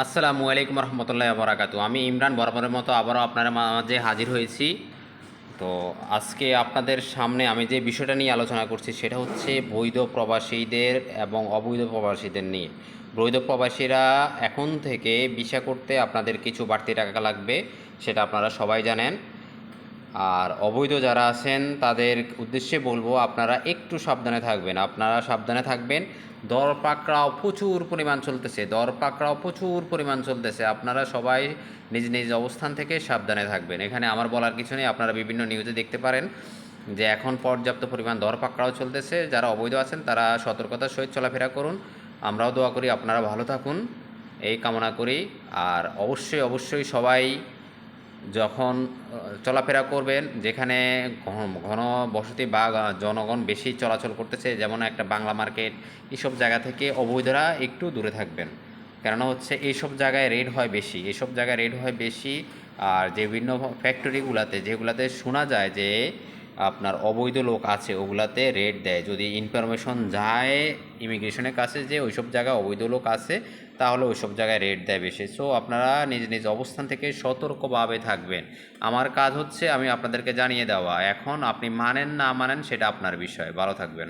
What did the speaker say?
আসসালামু আলাইকুম রহমতুল্লাহ বরাকাতু। আমি ইমরান বরাবরের মতো আবারও আপনার মাঝে হাজির হয়েছি। তো আজকে আপনাদের সামনে আমি যে বিষয়টা নিয়ে আলোচনা করছি সেটা হচ্ছে বৈধ প্রবাসীদের এবং অবৈধ প্রবাসীদের নিয়ে। বৈধ প্রবাসীরা এখন থেকে ভিসা করতে আপনাদের কিছু বাড়তি টাকা লাগবে, সেটা আপনারা সবাই জানেন। আর অবৈধ যারা আছেন তাদের উদ্দেশ্যে বলবো আপনারা একটু সাবধানে থাকবেন। দর পাকড়াও প্রচুর পরিমাণ চলতেছে। আপনারা সবাই নিজ নিজ অবস্থান থেকে সাবধানে থাকবেন। এখানে আমার বলার কিছু নেই, আপনারা বিভিন্ন নিউজে দেখতে পারেন যে এখন পর্যাপ্ত পরিমাণ দর পাকড়াও চলতেছে। যারা অবৈধ আছেন তারা সতর্কতার সহিত চলাফেরা করুন। আমরাও দোয়া করি আপনারা ভালো থাকুন, এই কামনা করি। আর অবশ্যই অবশ্যই সবাই যখন চলাফেরা করবেন, যেখানে ঘন বসতি বা জনগণ বেশি চলাচল করতেছে, যেমন একটা বাংলা মার্কেট, এইসব জায়গা থেকে অবৈধরা একটু দূরে থাকবেন। কেননা হচ্ছে এইসব জায়গায় রেড হয় বেশি। আর যে বিভিন্ন ফ্যাক্টরিগুলোতে যেগুলাতে শোনা যায় যে আপনার অবৈধ লোক আছে, ওগুলাতে রেড দেয়। যদি ইনফরমেশন যায় ইমিগ্রেশনের কাছে যে ওইসব জায়গায় অবৈধ লোক আছে, তাহলে ওইসব জায়গায় রেড দেয় বেশি। সো আপনারা নিজ নিজ অবস্থান থেকে সতর্কভাবে থাকবেন। আমার কাজ হচ্ছে আমি আপনাদেরকে জানিয়ে দেওয়া। এখন আপনি মানেন না মানেন সেটা আপনার বিষয়। ভালো থাকবেন।